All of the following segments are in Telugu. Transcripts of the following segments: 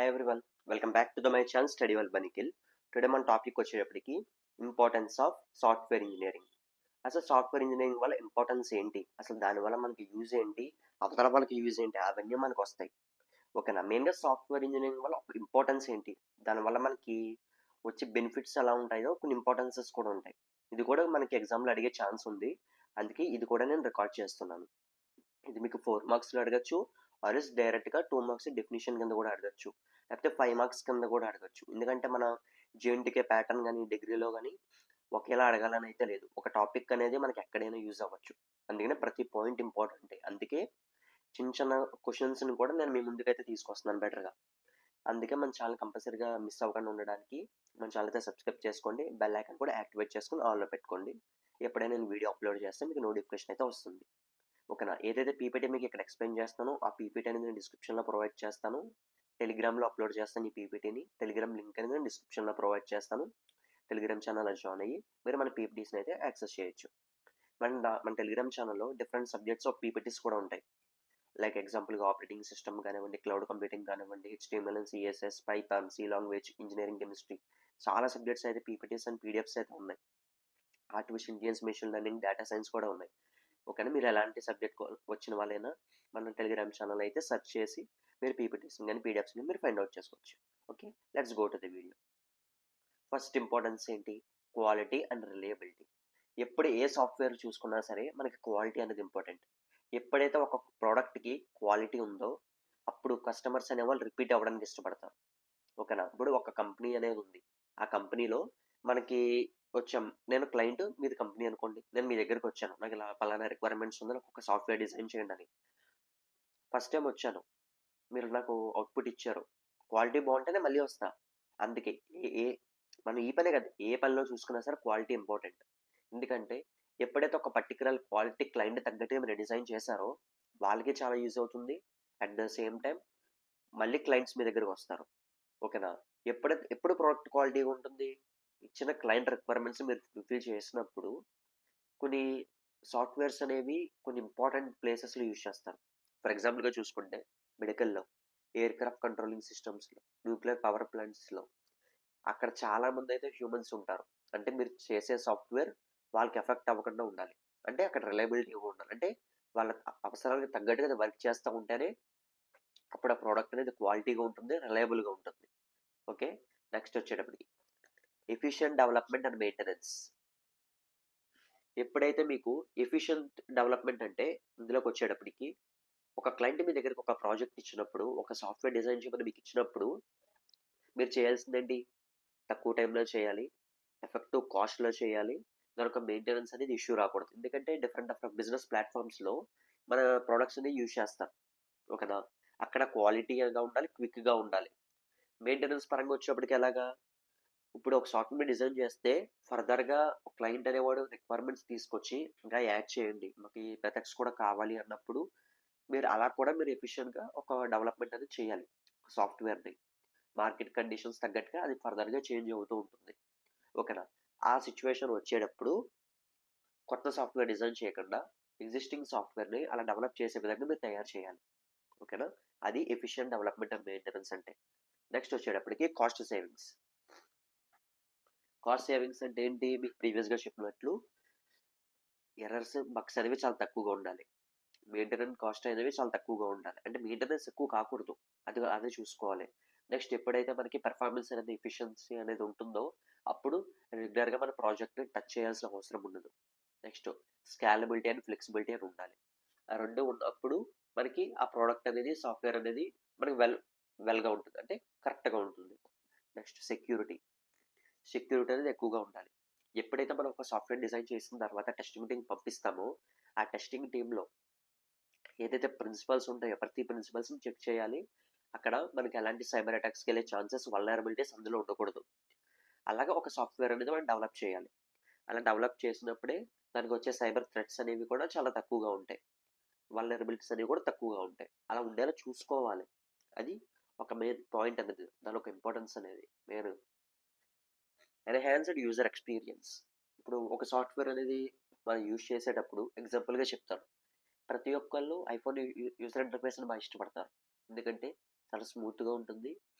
Hi everyone, welcome back to my channel Study Well Banikil. Today మన టాపిక్ వచ్చేటప్పటికి ఇంపార్టెన్స్ ఆఫ్ సాఫ్ట్వేర్ ఇంజనీరింగ్. అసలు సాఫ్ట్వేర్ ఇంజనీరింగ్ వల్ల ఇంపార్టెన్స్ ఏంటి, అసలు దానివల్ల మనకి యూజ్ ఏంటి, అవతల వాళ్ళకి యూజ్ ఏంటి, అవన్నీ మనకు వస్తాయి. ఓకేనా. మెయిన్గా సాఫ్ట్వేర్ ఇంజనీరింగ్ వల్ల ఇంపార్టెన్స్ ఏంటి, దానివల్ల మనకి వచ్చే బెనిఫిట్స్ ఎలా ఉంటాయో కొన్ని ఇంపార్టెన్సెస్ కూడా ఉంటాయి. ఇది కూడా మనకి ఎగ్జామ్లో అడిగే ఛాన్స్ ఉంది, అందుకే ఇది కూడా నేను రికార్డ్ చేస్తున్నాను. ఇది మీకు 4 మార్క్స్లో అడగచ్చు, ఆర్ఎస్ డైరెక్ట్గా 2 మార్క్స్ డెఫినేషన్ కింద కూడా అడగచ్చు, లేకపోతే 5 మార్క్స్ కింద కూడా అడగచ్చు. ఎందుకంటే మన జేఎన్టీకే ప్యాటర్న్ కానీ డిగ్రీలో కానీ ఒకేలా అడగాలని అయితే లేదు. ఒక టాపిక్ అనేది మనకి ఎక్కడైనా యూజ్ అవ్వచ్చు, అందుకనే ప్రతి పాయింట్ ఇంపార్టెంట్. అందుకే చిన్న చిన్న క్వశ్చన్స్ని కూడా నేను మీ ముందుకైతే తీసుకొస్తున్నాను బెటర్గా. అందుకే మన ఛానల్ కంపల్సరీగా మిస్ అవ్వకుండా ఉండడానికి మన ఛానల్ అయితే సబ్స్క్రైబ్ చేసుకోండి, బెల్ ఐకాన్ కూడా యాక్టివేట్ చేసుకుని ఆన్లో పెట్టుకోండి. ఎప్పుడైనా నేను వీడియో అప్లోడ్ చేస్తే మీకు నోటిఫికేషన్ అయితే వస్తుంది. ఓకేనా. ఏదైతే పీపీటీ మీకు ఇక్కడ ఎక్స్ప్లెయిన్ చేస్తానో ఆ పీపీటీ అనేది నేను డిస్క్రిప్షన్లో ప్రొవైడ్ చేస్తాను. టెలిగ్రామ్లో అప్లోడ్ చేస్తాను ఈ పీపీటీని. టెలిగ్రామ్ లింక్ అనేది నేను డిస్క్రిప్షన్లో ప్రొవైడ్ చేస్తాను. టెలిగ్రామ్ ఛానల్లో జాయిన్ అయ్యి మీరు మన పీపీటీస్ని అయితే యాక్సెస్ చేయొచ్చు. మన టెలిగ్రామ్ ఛానల్లో డిఫరెంట్ సబ్జెక్ట్స్ ఆఫ్ పీపీటీస్ కూడా ఉంటాయి. లైక్ ఎగ్జాంపుల్గా ఆపరేటింగ్ సిస్టమ్ కానివ్వండి, క్లౌడ్ కంప్యూటింగ్ కానివ్వండి, HTML and CSS, Python, C language, engineering, chemistry, చాలా సబ్జెక్ట్స్ అయితే పీపీటీస్ అండ్ పీడిఎఫ్స్ అయితే ఉన్నాయి. Artificial intelligence, machine learning, data science కూడా ఉన్నాయి. ఓకేనా. మీరు ఎలాంటి సబ్జెక్ట్ వచ్చిన వాళ్ళైనా మన టెలిగ్రామ్ ఛానల్ అయితే సెర్చ్ చేసి మీరు పీపీటీస్ కానీ పీడిఎఫ్స్ మీరు ఫైండ్ అవుట్ చేసుకోవచ్చు. Okay, let's go to the video. First importance ఏంటి, క్వాలిటీ అండ్ రిలయబిలిటీ. ఎప్పుడు ఏ సాఫ్ట్వేర్ చూసుకున్నా సరే మనకి క్వాలిటీ అనేది ఇంపార్టెంట్. ఎప్పుడైతే ఒక ప్రోడక్ట్కి క్వాలిటీ ఉందో అప్పుడు కస్టమర్స్ అనేవాళ్ళు రిపీట్ అవ్వడానికి ఇష్టపడతారు. ఓకేనా. ఇప్పుడు ఒక కంపెనీ అనేది ఉంది, ఆ కంపెనీలో మనకి వచ్చాం, నేను క్లయింట్, మీది కంపెనీ అనుకోండి, నేను మీ దగ్గరికి వచ్చాను, నాకు ఇలా పలానా రిక్వైర్మెంట్స్ ఉంది, నాకు ఒక సాఫ్ట్వేర్ డిజైన్ చేయండి అని. ఫస్ట్ టైం వచ్చాను, మీరు నాకు అవుట్పుట్ ఇచ్చారు, క్వాలిటీ బాగుంటేనే మళ్ళీ వస్తా. అందుకే ఏ ఏ మనం ఈ పనే కదా, ఏ పనిలో చూసుకున్నా సరే క్వాలిటీ ఇంపార్టెంట్. ఎందుకంటే ఎప్పుడైతే ఒక పర్టికులర్ క్వాలిటీ క్లయింట్ తగ్గట్టుగా మీరు డిజైన్ చేశారో వాళ్ళకి చాలా యూజ్ అవుతుంది. అట్ ద సేమ్ టైం మళ్ళీ క్లయింట్స్ మీ దగ్గరకు వస్తారు. ఓకేనా. ఎప్పుడు ప్రోడక్ట్ క్వాలిటీ ఉంటుంది, ఇచ్చిన క్లయింట్ రిక్వైర్మెంట్స్ మీరు ఫుల్ఫిల్ చేసినప్పుడు కొన్ని సాఫ్ట్వేర్స్ అనేవి కొన్ని ఇంపార్టెంట్ ప్లేసెస్లో యూజ్ చేస్తారు. ఫర్ ఎగ్జాంపుల్గా చూసుకుంటే మెడికల్లో, ఎయిర్ క్రాఫ్ట్ కంట్రోలింగ్ సిస్టమ్స్లో, న్యూక్లియర్ పవర్ ప్లాంట్స్లో అక్కడ చాలామంది అయితే హ్యూమన్స్ ఉంటారు. అంటే మీరు చేసే సాఫ్ట్వేర్ వాళ్ళకి ఎఫెక్ట్ అవ్వకుండా ఉండాలి, అంటే అక్కడ రిలయబిలిటీ ఉండాలి, అంటే వాళ్ళ అవసరాలకు తగ్గట్టుగా అది వర్క్ చేస్తూ ఉంటేనే అప్పుడు ఆ ప్రోడక్ట్ అనేది క్వాలిటీగా ఉంటుంది, రిలయబుల్గా ఉంటుంది. ఓకే, నెక్స్ట్ వచ్చేటప్పటికి ఎఫిషియంట్ డెవలప్మెంట్ అండ్ మెయింటెనెన్స్. ఎప్పుడైతే మీకు ఎఫిషియంట్ డెవలప్మెంట్ అంటే ఇందులోకి వచ్చేటప్పటికి ఒక క్లయింట్ మీ దగ్గరికి ఒక ప్రాజెక్ట్ ఇచ్చినప్పుడు, ఒక సాఫ్ట్వేర్ డిజైన్ చేయమని మీకు ఇచ్చినప్పుడు మీరు చేయాల్సిందేంటి, తక్కువ టైంలో చేయాలి, ఎఫెక్టివ్ కాస్ట్లో చేయాలి, దానికి మెయింటెనెన్స్ అనేది ఇష్యూ రాకూడదు. ఎందుకంటే డిఫరెంట్ బిజినెస్ ప్లాట్ఫామ్స్లో మన ప్రోడక్ట్స్ని యూజ్ చేస్తాం. ఓకేనా. అక్కడ క్వాలిటీగా ఉండాలి, క్విక్గా ఉండాలి. మెయింటెనెన్స్ పరంగా వచ్చేప్పటికి ఎలాగా, ఇప్పుడు ఒక సాఫ్ట్వేర్ డిజైన్ చేస్తే ఫర్దర్గా క్లయింట్ అనేవాడు రిక్వైర్మెంట్స్ తీసుకొచ్చి ఇంకా యాడ్ చేయండి, మాకు ఈ మెథడ్స్ కూడా కావాలి అన్నప్పుడు మీరు అలా కూడా మీరు ఎఫిషియెంట్గా ఒక డెవలప్మెంట్ అనేది చేయాలి. సాఫ్ట్వేర్ని మార్కెట్ కండిషన్స్ తగ్గట్టుగా అది ఫర్దర్గా చేంజ్ అవుతూ ఉంటుంది. ఓకేనా. ఆ సిచ్యువేషన్ వచ్చేటప్పుడు కొత్త సాఫ్ట్వేర్ డిజైన్ చేయకుండా ఎగ్జిస్టింగ్ సాఫ్ట్వేర్ని అలా డెవలప్ చేసే విధంగా మీరు తయారు చేయాలి. ఓకేనా. అది ఎఫిషియెంట్ డెవలప్మెంట్ అండ్ మెయింటెనెన్స్ అంటే. నెక్స్ట్ వచ్చేటప్పటికి కాస్ట్ సేవింగ్స్. కాస్ట్ సేవింగ్స్ అంటే ఏంటి, మీకు ప్రీవియస్గా చెప్పినట్లు ఎర్రర్స్, బగ్స్ అనేవి చాలా తక్కువగా ఉండాలి, మెయింటెనెన్స్ కాస్ట్ అనేవి చాలా తక్కువగా ఉండాలి, అంటే మెయింటెనెన్స్ ఎక్కువ కాకూడదు, అదే చూసుకోవాలి. నెక్స్ట్ ఎప్పుడైతే మనకి పెర్ఫార్మెన్స్ అనేది ఎఫిషియన్సీ అనేది ఉంటుందో అప్పుడు రెగ్యులర్గా మన ప్రాజెక్ట్ని టచ్ చేయాల్సిన అవసరం ఉండదు. నెక్స్ట్ స్కాలబిలిటీ అండ్ ఫ్లెక్సిబిలిటీ అని ఉండాలి. ఆ రెండు ఉన్నప్పుడు మనకి ఆ ప్రోడక్ట్ అనేది, సాఫ్ట్వేర్ అనేది మనకి వెల్గా ఉంటుంది, అంటే కరెక్ట్గా ఉంటుంది. నెక్స్ట్ సెక్యూరిటీ అనేది ఎక్కువగా ఉండాలి. ఎప్పుడైతే మనం ఒక సాఫ్ట్వేర్ డిజైన్ చేసిన తర్వాత టెస్టింగ్ టీమ్ పంపిస్తామో ఆ టెస్టింగ్ టీంలో ఏదైతే ప్రిన్సిపల్స్ ఉంటాయో ప్రతి ప్రిన్సిపల్స్ని చెక్ చేయాలి. అక్కడ మనకి ఎలాంటి సైబర్ అటాక్స్కి వెళ్ళే ఛాన్సెస్, వల్నరబిలిటీస్ అందులో ఉండకూడదు. అలాగే ఒక సాఫ్ట్వేర్ అనేది మనం డెవలప్ చేయాలి. అలా డెవలప్ చేసినప్పుడే దానికి వచ్చే సైబర్ థ్రెట్స్ అనేవి కూడా చాలా తక్కువగా ఉంటాయి, వల్నరబిలిటీస్ అనేవి కూడా తక్కువగా ఉంటాయి. అలా ఉండేలా చూసుకోవాలి. అది ఒక మెయిన్ పాయింట్ అనేది, దాని ఒక ఇంపార్టెన్స్ అనేది మెయిన్. Enhanced user experience. ఇప్పుడు ఒక సాఫ్ట్వేర్ అనేది మనం యూజ్ చేసేటప్పుడు ఎగ్జాంపుల్గా చెప్తాను, ప్రతి ఒక్కళ్ళు ఐఫోన్ యూజర్ ఇంటర్ఫేస్ని బాగా ఇష్టపడతారు. ఎందుకంటే చాలా స్మూత్గా ఉంటుంది,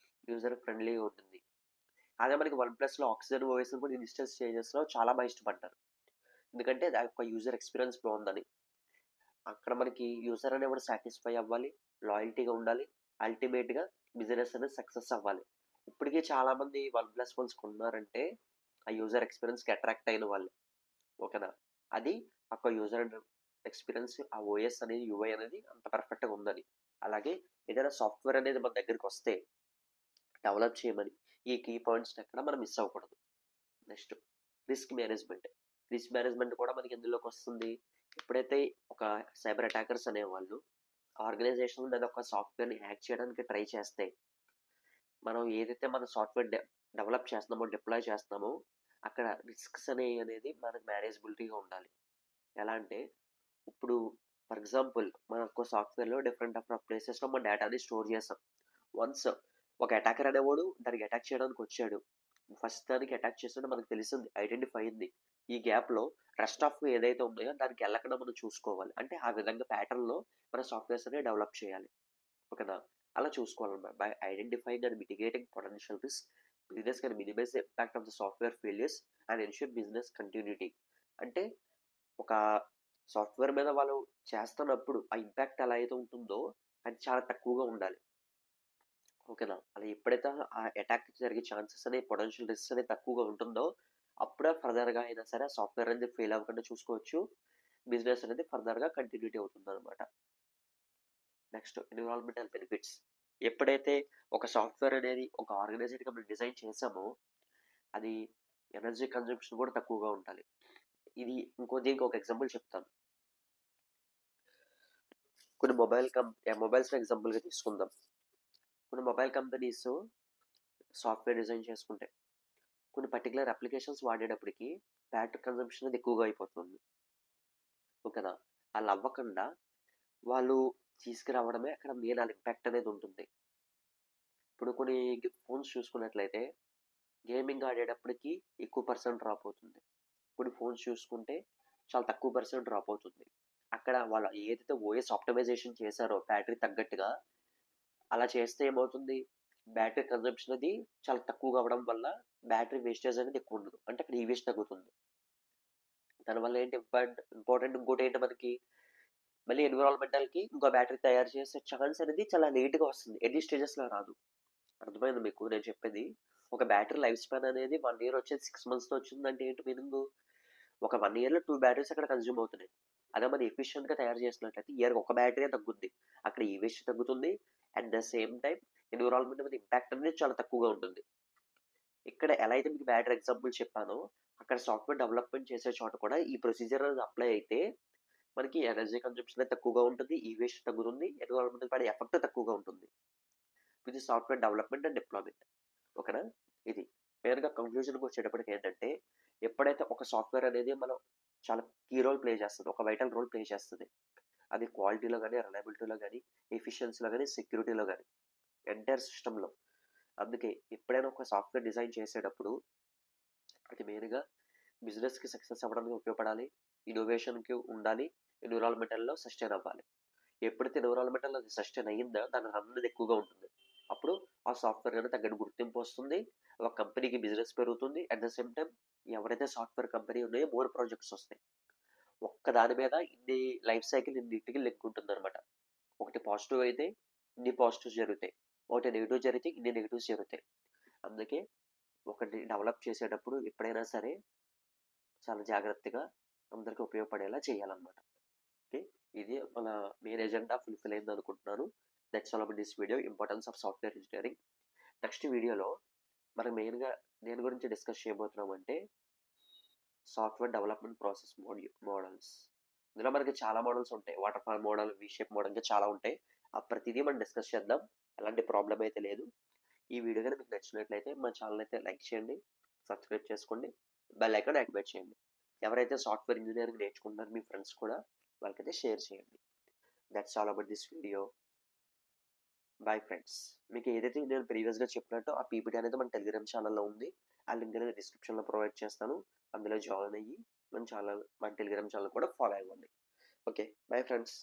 యూజర్ ఫ్రెండ్లీగా ఉంటుంది. అదే మనకి వన్ ప్లస్లో ఆక్సిజన్ ఓఎస్ కూడా ఇన్స్టల్ స్టేజెస్లో చాలా బాగా ఇష్టపడ్డారు. ఎందుకంటే దాని యొక్క యూజర్ ఎక్స్పీరియన్స్ బాగుందని. అక్కడ మనకి యూజర్ అనేవాడు సాటిస్ఫై అవ్వాలి, లాయల్టీగా ఉండాలి, అల్టిమేట్గా బిజినెస్ అనేది సక్సెస్ అవ్వాలి. ఇప్పటికీ చాలా మంది వన్ ప్లస్ ఫోన్స్ కొన్నారంటే ఆ యూజర్ ఎక్స్పీరియన్స్కి అట్రాక్ట్ అయిన వాళ్ళు. ఓకేనా? అది ఒక యూజర్ ఎక్స్పీరియన్స్, ఆ ఓఎస్ అనేది యూఐ అనేది అంత పర్ఫెక్ట్గా ఉందని. అలాగే ఏదైనా సాఫ్ట్వేర్ అనేది మన దగ్గరికి వస్తే డెవలప్ చేయమని ఈ కీ పాయింట్స్ని ఎక్కడ మనం మిస్ అవ్వకూడదు. Next risk management. Risk management కూడా మనకి ఎందులోకి వస్తుంది? ఎప్పుడైతే ఒక సైబర్ అటాకర్స్ అనేవాళ్ళు ఆర్గనైజేషన్ మీద ఒక సాఫ్ట్వేర్ని హ్యాక్ చేయడానికి ట్రై చేస్తే, మనం ఏదైతే మన సాఫ్ట్వేర్ డెవలప్ చేస్తున్నామో, డిప్లాయ్ చేస్తున్నామో, అక్కడ రిస్క్స్ అనేది మనకు మేనేజబిలిటీగా ఉండాలి. ఎలా అంటే ఇప్పుడు ఫర్ ఎగ్జాంపుల్ మన ఒక సాఫ్ట్వేర్లో డిఫరెంట్ ప్లేసెస్లో మన డేటాని స్టోర్ చేస్తాం. వన్స్ ఒక అటాకర్ అనేవాడు దానికి అటాక్ చేయడానికి వచ్చాడు. ఫస్ట్ దానికి అటాక్ చేసినట్టు మనకు తెలిసింది, ఐడెంటిఫై అయింది. ఈ గ్యాప్లో రెస్ట్ ఆఫ్ ఏదైతే ఉన్నాయో దానికి వెళ్ళకుండా మనం చూసుకోవాలి. అంటే ఆ విధంగా ప్యాటర్న్లో మన సాఫ్ట్వేర్స్ అనేవి డెవలప్ చేయాలి. ఓకేనా? అలా చూసుకోవాలన్నమాట. By identifying and mitigating potential risk, business can minimize the impact of the software failures and ensure business continuity. అంటే ఒక సాఫ్ట్వేర్ మీద వాళ్ళు చేస్తున్నప్పుడు ఆ ఇంపాక్ట్ ఎలా అయితే ఉంటుందో అది చాలా తక్కువగా ఉండాలి. ఓకేనా? అలా ఎప్పుడైతే ఆ అటాక్ జరిగే ఛాన్సెస్ అనేవి, పొటెన్షియల్ రిస్క్ అనేది తక్కువగా ఉంటుందో అప్పుడే ఫర్దర్‌గా అయినా సరే ఆ సాఫ్ట్వేర్ అనేది ఫెయిల్ అవ్వకుండా చూసుకోవచ్చు. బిజినెస్ అనేది ఫర్దర్‌గా కంటిన్యూటీ అవుతుందనమాట. Next environmental benefits. ఎప్పుడైతే ఒక సాఫ్ట్వేర్ అనేది ఒక ఆర్గనైజ్డ్‌గా మనం డిజైన్ చేసామో అది ఎనర్జీ కన్జంప్షన్ కూడా తక్కువగా ఉండాలి. ఇది దీనికి ఒక ఎగ్జాంపుల్ చెప్తాను. కొన్ని మొబైల్స్‌ని ఎగ్జాంపుల్‌గా తీసుకుందాం. కొన్ని మొబైల్ కంపెనీస్ సాఫ్ట్వేర్ డిజైన్ చేసుకుంటాయి. కొన్ని పర్టిక్యులర్ అప్లికేషన్స్ వాడేటప్పటికి బ్యాటరీ కన్జంప్షన్ అనేది ఎక్కువగా అయిపోతుంది. ఓకేనా? అలా అవ్వకుండా వాళ్ళు తీసుకురావడమే అక్కడ మెయిన్ ఇంపాక్ట్ అనేది ఉంటుంది. ఇప్పుడు కొన్ని ఫోన్స్ చూసుకున్నట్లయితే గేమింగ్ ఆడేటప్పటికి ఎక్కువ పర్సెంట్ డ్రాప్ అవుతుంది. కొన్ని ఫోన్స్ చూసుకుంటే చాలా తక్కువ పర్సెంట్ డ్రాప్ అవుతుంది. అక్కడ వాళ్ళు ఏదైతే ఓఎస్ ఆప్టిమైజేషన్ చేశారో బ్యాటరీ తగ్గట్టుగా, అలా చేస్తే ఏమవుతుంది? బ్యాటరీ కన్జంప్షన్ అది చాలా తక్కువగా అవ్వడం వల్ల బ్యాటరీ వేస్టేజ్ అనేది ఎక్కువ ఉండదు. అంటే అక్కడ ఈ వేస్ట్ తగ్గుతుంది. దానివల్ల ఏంటి ఇంపార్టెంట్ ఇంకోటి ఏంటి మనకి, మళ్ళీ ఎన్విరాన్మెంటల్‌కి ఇంకో బ్యాటరీ తయారు చేసే ఛాన్స్ అనేది చాలా లేట్‌గా వస్తుంది. ఎర్లీ స్టేజెస్‌లో రాదు. అర్థమైందా మీకు నేను చెప్పేది? ఒక బ్యాటరీ లైఫ్ స్పాన్ అనేది 1 ఇయర్ వచ్చేది 6 మంత్స్‌తో వచ్చిందంటే ఏంటి మీనింగు? ఒక 1 ఇయర్‌లో 2 బ్యాటరీస్ అక్కడ కన్జ్యూమ్ అవుతున్నాయి. అదే మనం ఎఫిషియెంట్‌గా తయారు చేసినట్లయితే ఇయర్‌కి ఒక బ్యాటరీయే తగ్గుద్ది. అక్కడ ఈ వేస్ట్ తగ్గుతుంది. At the same time environment మీద ఇంపాక్ట్ అనేది చాలా తక్కువగా ఉంటుంది. ఇక్కడ ఎలా అయితే మీకు బ్యాటరీ ఎగ్జాంపుల్ చెప్పానో, అక్కడ సాఫ్ట్‌వేర్ డెవలప్‌మెంట్ చేసే చోట కూడా ఈ ప్రొసీజర్ అనేది అప్లై అయితే మనకి ఎనర్జీ కన్జంప్షన్ అనేది తక్కువగా ఉంటుంది. ఈ వేస్ట్ తగ్గుతుంది. ఎన్విరాన్మెంట్ పడే ఎఫెక్ట్ తక్కువగా ఉంటుంది. ఇది సాఫ్ట్‌వేర్ డెవలప్‌మెంట్ అండ్ డిప్లాయ్‌మెంట్. ఓకేనా? ఇది. మెయిన్‌గా కంక్లూజన్‌కి వచ్చేటప్పటికి ఏంటంటే, ఎప్పుడైతే ఒక సాఫ్ట్‌వేర్ అనేది మనం చాలా కీ రోల్ ప్లే చేస్తది. ఒక వైటల్ రోల్ ప్లే చేస్తది. అది క్వాలిటీలో గాని, రిలయబిలిటీలో గాని, ఎఫిషియన్సీలో గాని, సెక్యూరిటీలో గాని, ఎంటైర్ సిస్టమ్‌లో. అందుకే ఎప్పుడైనా ఒక సాఫ్ట్‌వేర్ డిజైన్ చేసేటప్పుడు అది మెయిన్‌గా బిజినెస్‌కి సక్సెస్ అవ్వడానికి ఉపయోగపడాలి. ఇన్నోవేషన్‌కి ఉండాలి. ఎన్విరాన్మెంటల్‌లో సస్టైన్ అవ్వాలి. ఎప్పుడైతే ఎన్విరాన్మెంటల్‌లో అది సస్టైన్ అయ్యిందో దాని రన్ అనేది ఎక్కువగా ఉంటుంది. అప్పుడు ఆ సాఫ్ట్‌వేర్ అనేది తగ్గట్టు గుర్తింపు వస్తుంది. ఒక కంపెనీకి బిజినెస్ పెరుగుతుంది. అట్ ద సేమ్ టైమ్ ఎవరైతే సాఫ్ట్‌వేర్ కంపెనీ ఉన్నాయో మోర్ ప్రాజెక్ట్స్ వస్తాయి. ఒక్క దాని మీద ఇన్ని లైఫ్ సైకిల్ ఇన్నింటికి లింక్ ఉంటుందన్నమాట. ఒకటి పాజిటివ్ అయితే ఇన్ని పాజిటివ్స్ జరుగుతాయి. ఒకటి నెగెటివ్ జరిగితే ఇన్ని నెగెటివ్స్ జరుగుతాయి. అందుకే ఒకటి డెవలప్ చేసేటప్పుడు ఎప్పుడైనా సరే చాలా జాగ్రత్తగా అందరికి ఉపయోగపడేలా చేయాలన్నమాట. ఓకే. ఇది మన మెయిన్ ఎజెండా ఫుల్‌ఫిల్ అయిందనుకుంటున్నాను. That's all about this video importance of software engineering. Next వీడియోలో మనం మెయిన్‌గా దేని గురించి డిస్కస్ చేయబోతున్నామంటే సాఫ్ట్‌వేర్ డెవలప్‌మెంట్ ప్రాసెస్ మోడల్స్. ఇందులో మనకి చాలా మోడల్స్ ఉంటాయి. Waterfall model, V shape model ఇంకా చాలా ఉంటాయి. ఆ ప్రతిదీ మనం డిస్కస్ చేద్దాం. ఎలాంటి ప్రాబ్లమ్ అయితే లేదు. ఈ వీడియో గనుక మీకు నచ్చినట్లయితే మా ఛానల్ అయితే లైక్ చేయండి, సబ్స్క్రైబ్ చేసుకోండి, బెల్ ఐకాన్ యాక్టివేట్ చేయండి. ఎవరైతే సాఫ్ట్‌వేర్ ఇంజినీరింగ్ నేర్చుకుంటున్నారో మీ ఫ్రెండ్స్ కూడా వాళ్ళకైతే షేర్ చేయండి. That's all about this video. Bye friends. మీకు ఏదైతే నేను ప్రీవియస్‌గా చెప్పినట్టు ఆ పీపీటీ అనేది మన టెలిగ్రామ్ ఛానెల్‌లో ఉంది. ఆ లింక్ అనేది డిస్క్రిప్షన్‌లో ప్రొవైడ్ చేస్తాను. అందులో జాయిన్ అయ్యి మన టెలిగ్రామ్ ఛానెల్ కూడా ఫాలో అవ్వండి. ఓకే. Bye friends.